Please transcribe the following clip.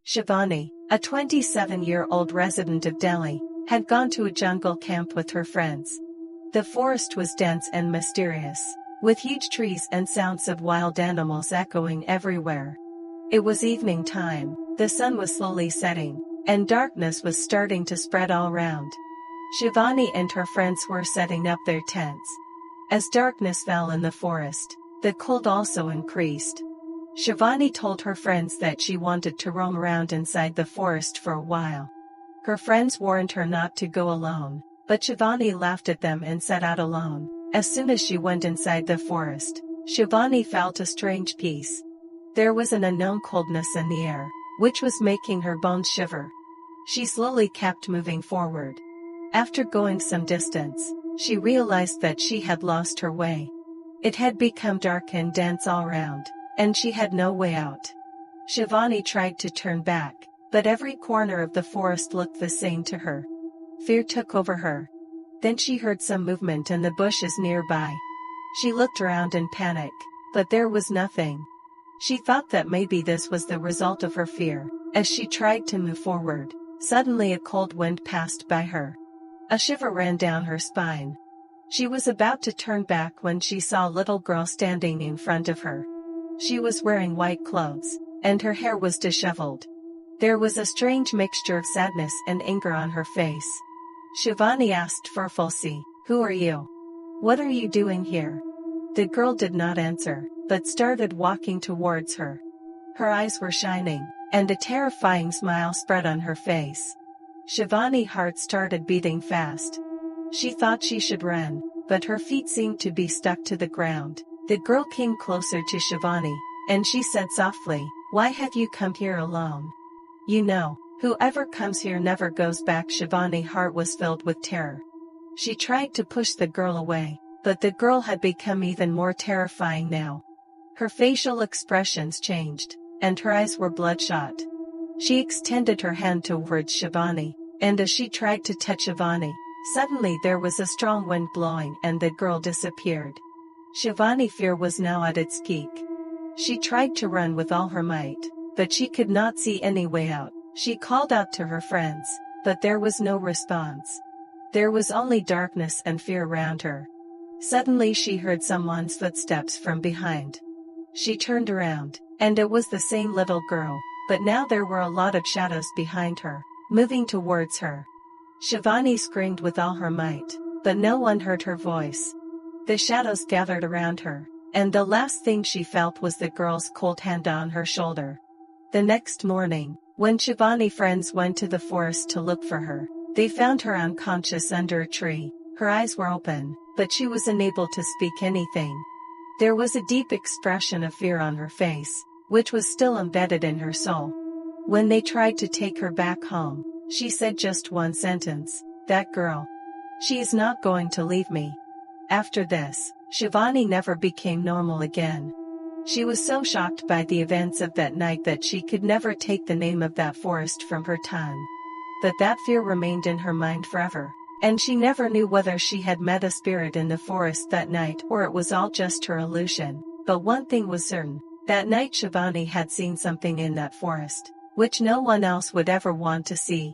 Shivani, a 27-year-old resident of Delhi, had gone to a jungle camp with her friends. The forest was dense and mysterious, with huge trees and sounds of wild animals echoing everywhere. It was evening time, the sun was slowly setting, and darkness was starting to spread all around. Shivani and her friends were setting up their tents. As darkness fell in the forest, the cold also increased. Shivani told her friends that she wanted to roam around inside the forest for a while. Her friends warned her not to go alone, but Shivani laughed at them and set out alone. As soon as she went inside the forest, Shivani felt a strange peace. There was an unknown coldness in the air, which was making her bones shiver. She slowly kept moving forward. After going some distance, she realized that she had lost her way. It had become dark and dense all around, and she had no way out. Shivani tried to turn back, but every corner of the forest looked the same to her. Fear took over her. Then she heard some movement in the bushes nearby. She looked around in panic, but there was nothing. She thought that maybe this was the result of her fear. As she tried to move forward, suddenly a cold wind passed by her. A shiver ran down her spine. She was about to turn back when she saw a little girl standing in front of her. She was wearing white clothes, and her hair was disheveled. There was a strange mixture of sadness and anger on her face. Shivani asked fearfully, "Who are you? What are you doing here?" The girl did not answer, but started walking towards her. Her eyes were shining, and a terrifying smile spread on her face. Shivani's heart started beating fast. She thought she should run, but her feet seemed to be stuck to the ground. The girl came closer to Shivani, and she said softly, "Why have you come here alone? You know, whoever comes here never goes back." Shivani's heart was filled with terror. She tried to push the girl away, but the girl had become even more terrifying now. Her facial expressions changed, and her eyes were bloodshot. She extended her hand towards Shivani, and as she tried to touch Shivani, suddenly there was a strong wind blowing and the girl disappeared. Shivani's fear was now at its peak. She tried to run with all her might, but she could not see any way out. She called out to her friends, but there was no response. There was only darkness and fear around her. Suddenly she heard someone's footsteps from behind. She turned around, and it was the same little girl, but now there were a lot of shadows behind her, moving towards her. Shivani screamed with all her might, but no one heard her voice. The shadows gathered around her, and the last thing she felt was the girl's cold hand on her shoulder. The next morning, when Shivani's friends went to the forest to look for her, they found her unconscious under a tree. Her eyes were open, but she was unable to speak anything. There was a deep expression of fear on her face, which was still embedded in her soul. When they tried to take her back home, she said just one sentence, "That girl. She is not going to leave me." After this, Shivani never became normal again. She was so shocked by the events of that night that she could never take the name of that forest from her tongue. But that fear remained in her mind forever, and she never knew whether she had met a spirit in the forest that night or it was all just her illusion. But one thing was certain, that night Shivani had seen something in that forest, which no one else would ever want to see.